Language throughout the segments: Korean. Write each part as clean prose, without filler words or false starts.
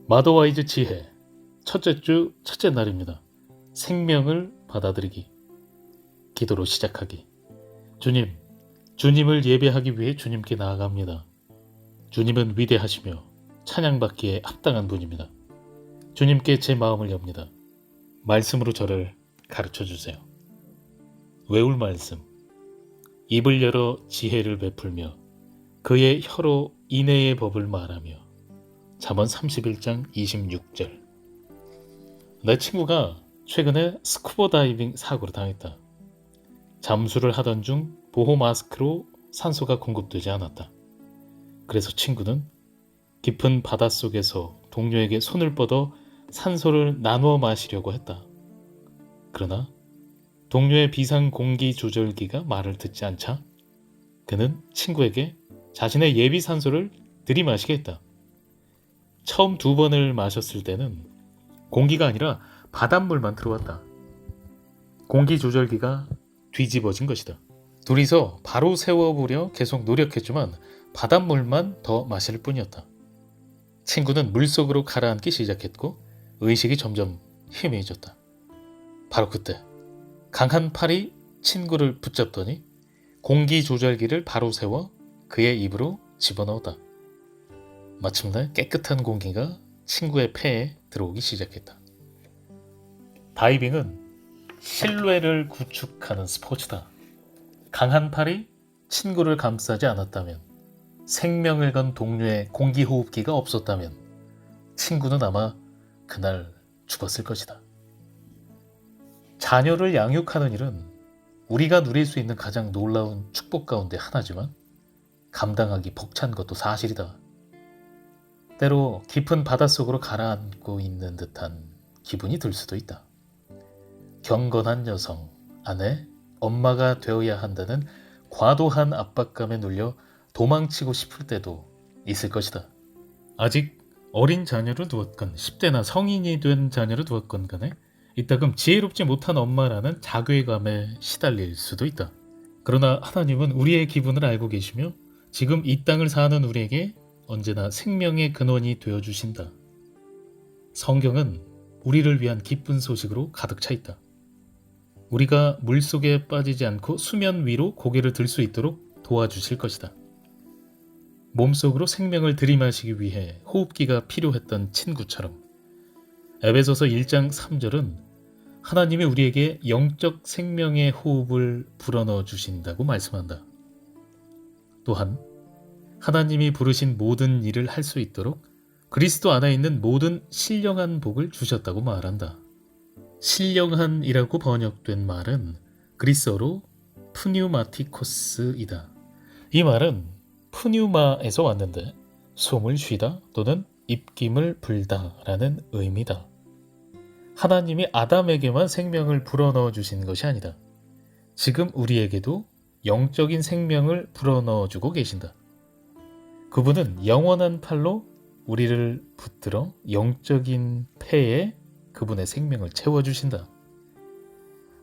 마더와이즈 지혜 첫째 주 첫째 날입니다. 생명을 받아들이기. 기도로 시작하기. 주님, 주님을 예배하기 위해 주님께 나아갑니다. 주님은 위대하시며 찬양받기에 합당한 분입니다. 주님께 제 마음을 엽니다. 말씀으로 저를 가르쳐주세요. 외울 말씀. 입을 열어 지혜를 베풀며 그의 혀로 인애의 법을 말하며. 잠언 31장 26절. 내 친구가 최근에 스쿠버 다이빙 사고를 당했다. 잠수를 하던 중 보호 마스크로 산소가 공급되지 않았다. 그래서 친구는 깊은 바닷속에서 동료에게 손을 뻗어 산소를 나누어 마시려고 했다. 그러나 동료의 비상 공기 조절기가 말을 듣지 않자 그는 친구에게 자신의 예비 산소를 들이마시게 했다. 처음 2번을 마셨을 때는 공기가 아니라 바닷물만 들어왔다. 공기 조절기가 뒤집어진 것이다. 둘이서 바로 세워보려 계속 노력했지만 바닷물만 더 마실 뿐이었다. 친구는 물속으로 가라앉기 시작했고 의식이 점점 희미해졌다. 바로 그때 강한 팔이 친구를 붙잡더니 공기 조절기를 바로 세워 그의 입으로 집어넣었다. 마침내 깨끗한 공기가 친구의 폐에 들어오기 시작했다. 다이빙은 신뢰를 구축하는 스포츠다. 강한 팔이 친구를 감싸지 않았다면, 생명을 건 동료의 공기호흡기가 없었다면 친구는 아마 그날 죽었을 것이다. 자녀를 양육하는 일은 우리가 누릴 수 있는 가장 놀라운 축복 가운데 하나지만 감당하기 벅찬 것도 사실이다. 때로 깊은 바닷속으로 가라앉고 있는 듯한 기분이 들 수도 있다. 경건한 여성, 아내, 엄마가 되어야 한다는 과도한 압박감에 눌려 도망치고 싶을 때도 있을 것이다. 아직 어린 자녀를 두었건 10대나 성인이 된 자녀를 두었건 간에 이따금 지혜롭지 못한 엄마라는 자괴감에 시달릴 수도 있다. 그러나 하나님은 우리의 기분을 알고 계시며 지금 이 땅을 사는 우리에게 언제나 생명의 근원이 되어주신다. 성경은 우리를 위한 기쁜 소식으로 가득 차 있다. 우리가 물속에 빠지지 않고 수면 위로 고개를 들 수 있도록 도와주실 것이다. 몸속으로 생명을 들이마시기 위해 호흡기가 필요했던 친구처럼 에베소서 1장 3절은 하나님이 우리에게 영적 생명의 호흡을 불어넣어 주신다고 말씀한다. 또한 하나님이 부르신 모든 일을 할 수 있도록 그리스도 안에 있는 모든 신령한 복을 주셨다고 말한다. 신령한이라고 번역된 말은 그리스어로 푸뉴마티코스이다. 이 말은 푸뉴마에서 왔는데 숨을 쉬다 또는 입김을 불다 라는 의미다. 하나님이 아담에게만 생명을 불어넣어 주신 것이 아니다. 지금 우리에게도 영적인 생명을 불어넣어 주고 계신다. 그분은 영원한 팔로 우리를 붙들어 영적인 폐에 그분의 생명을 채워주신다.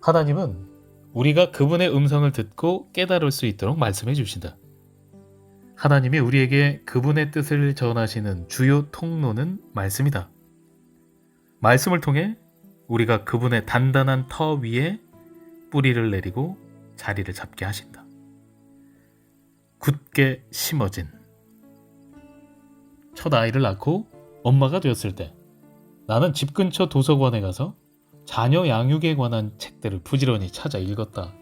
하나님은 우리가 그분의 음성을 듣고 깨달을 수 있도록 말씀해 주신다. 하나님이 우리에게 그분의 뜻을 전하시는 주요 통로는 말씀이다. 말씀을 통해 우리가 그분의 단단한 터 위에 뿌리를 내리고 자리를 잡게 하신다. 굳게 심어진 첫 아이를 낳고 엄마가 되었을 때 나는 집 근처 도서관에 가서 자녀 양육에 관한 책들을 부지런히 찾아 읽었다.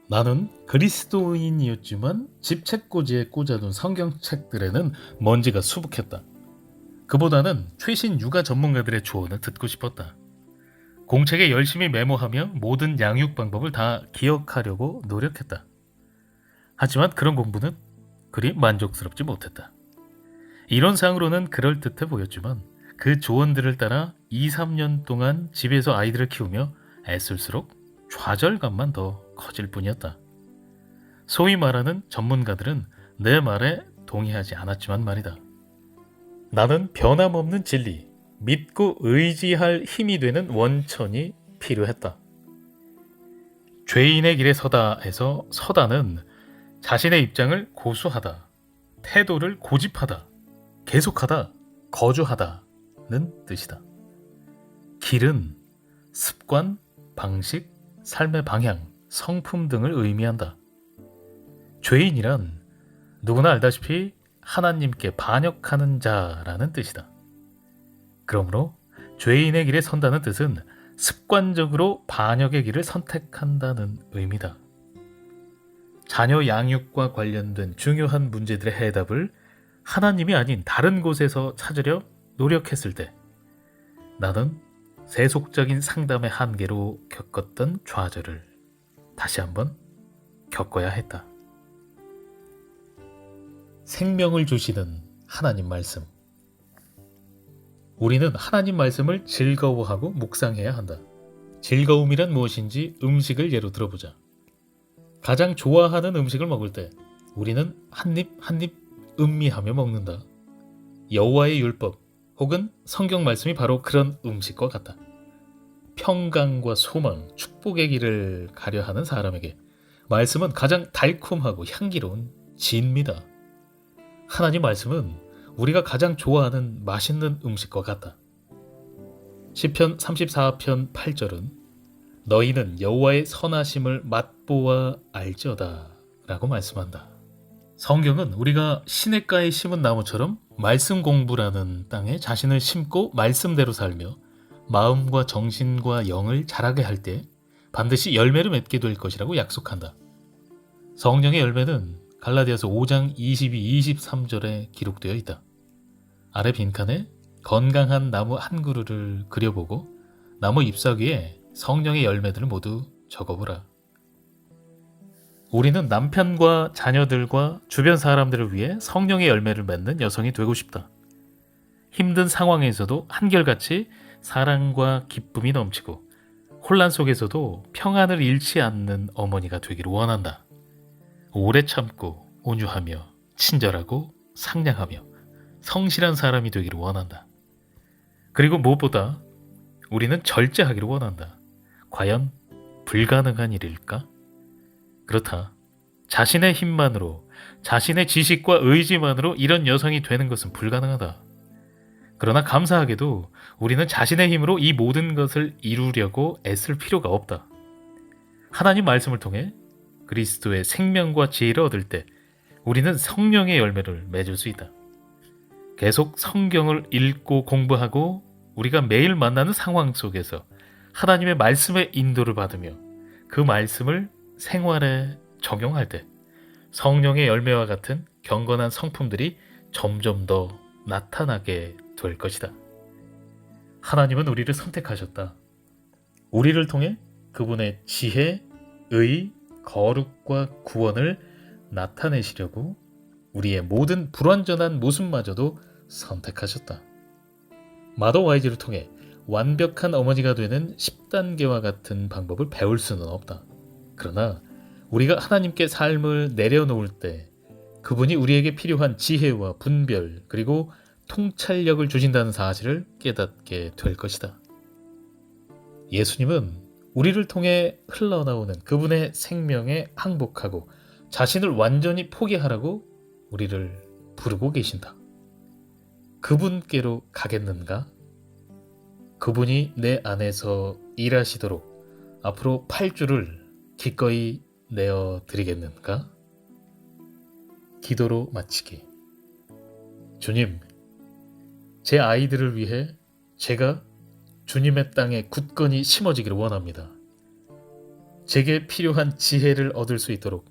나는 그리스도인이었지만 집 책꽂이에 꽂아둔 성경책들에는 먼지가 수북했다. 그보다는 최신 육아 전문가들의 조언을 듣고 싶었다. 공책에 열심히 메모하며 모든 양육 방법을 다 기억하려고 노력했다. 하지만 그런 공부는 그리 만족스럽지 못했다. 이론상으로는 그럴듯해 보였지만 그 조언들을 따라 2-3년 동안 집에서 아이들을 키우며 애쓸수록 좌절감만 더 커질 뿐이었다. 소위 말하는 전문가들은 내 말에 동의하지 않았지만 말이다. 나는 변함없는 진리, 믿고 의지할 힘이 되는 원천이 필요했다. 죄인의 길에 서다 해서 서다는 자신의 입장을 고수하다, 태도를 고집하다, 계속하다, 거주하다, 뜻이다. 길은 습관, 방식, 삶의 방향, 성품 등을 의미한다. 죄인이란 누구나 알다시피 하나님께 반역하는 자라는 뜻이다. 그러므로 죄인의 길에 선다는 뜻은 습관적으로 반역의 길을 선택한다는 의미다. 자녀 양육과 관련된 중요한 문제들의 해답을 하나님이 아닌 다른 곳에서 찾으려 노력했을 때 나는 세속적인 상담의 한계로 겪었던 좌절을 다시 한번 겪어야 했다. 생명을 주시는 하나님 말씀. 우리는 하나님 말씀을 즐거워하고 묵상해야 한다. 즐거움이란 무엇인지 음식을 예로 들어보자. 가장 좋아하는 음식을 먹을 때 우리는 한 입 음미하며 먹는다. 여호와의 율법 혹은 성경 말씀이 바로 그런 음식과 같다. 평강과 소망, 축복의 길을 가려 하는 사람에게 말씀은 가장 달콤하고 향기로운 진미다. 하나님 말씀은 우리가 가장 좋아하는 맛있는 음식과 같다. 시편 34편 8절은 너희는 여호와의 선하심을 맛보아 알지어다 라고 말씀한다. 성경은 우리가 시냇가에 심은 나무처럼 말씀 공부라는 땅에 자신을 심고 말씀대로 살며 마음과 정신과 영을 자라게 할 때 반드시 열매를 맺게 될 것이라고 약속한다. 성령의 열매는 갈라디아서 5장 22, 23절에 기록되어 있다. 아래 빈칸에 건강한 나무 한 그루를 그려보고 나무 잎사귀에 성령의 열매들을 모두 적어보라. 우리는 남편과 자녀들과 주변 사람들을 위해 성령의 열매를 맺는 여성이 되고 싶다. 힘든 상황에서도 한결같이 사랑과 기쁨이 넘치고 혼란 속에서도 평안을 잃지 않는 어머니가 되기를 원한다. 오래 참고 온유하며 친절하고 상냥하며 성실한 사람이 되기를 원한다. 그리고 무엇보다 우리는 절제하기를 원한다. 과연 불가능한 일일까? 그렇다. 자신의 힘만으로, 자신의 지식과 의지만으로 이런 여성이 되는 것은 불가능하다. 그러나 감사하게도 우리는 자신의 힘으로 이 모든 것을 이루려고 애쓸 필요가 없다. 하나님 말씀을 통해 그리스도의 생명과 지혜를 얻을 때 우리는 성령의 열매를 맺을 수 있다. 계속 성경을 읽고 공부하고 우리가 매일 만나는 상황 속에서 하나님의 말씀의 인도를 받으며 그 말씀을 생활에 적용할 때 성령의 열매와 같은 경건한 성품들이 점점 더 나타나게 될 것이다. 하나님은 우리를 선택하셨다. 우리를 통해 그분의 지혜, 의, 거룩과 구원을 나타내시려고 우리의 모든 불완전한 모습마저도 선택하셨다. 마더 와이즈를 통해 완벽한 어머니가 되는 10단계와 같은 방법을 배울 수는 없다. 그러나 우리가 하나님께 삶을 내려놓을 때 그분이 우리에게 필요한 지혜와 분별 그리고 통찰력을 주신다는 사실을 깨닫게 될 것이다. 예수님은 우리를 통해 흘러나오는 그분의 생명에 항복하고 자신을 완전히 포기하라고 우리를 부르고 계신다. 그분께로 가겠는가? 그분이 내 안에서 일하시도록 앞으로 8주를 기꺼이 내어드리겠는가? 기도로 마치기. 주님, 제 아이들을 위해 제가 주님의 땅에 굳건히 심어지기를 원합니다. 제게 필요한 지혜를 얻을 수 있도록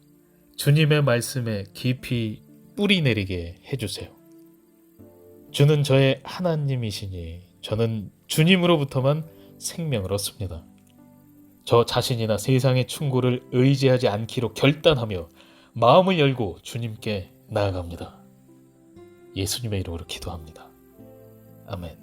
주님의 말씀에 깊이 뿌리 내리게 해주세요. 주는 저의 하나님이시니 저는 주님으로부터만 생명을 얻습니다. 저 자신이나 세상의 충고를 의지하지 않기로 결단하며 마음을 열고 주님께 나아갑니다. 예수님의 이름으로 기도합니다. 아멘.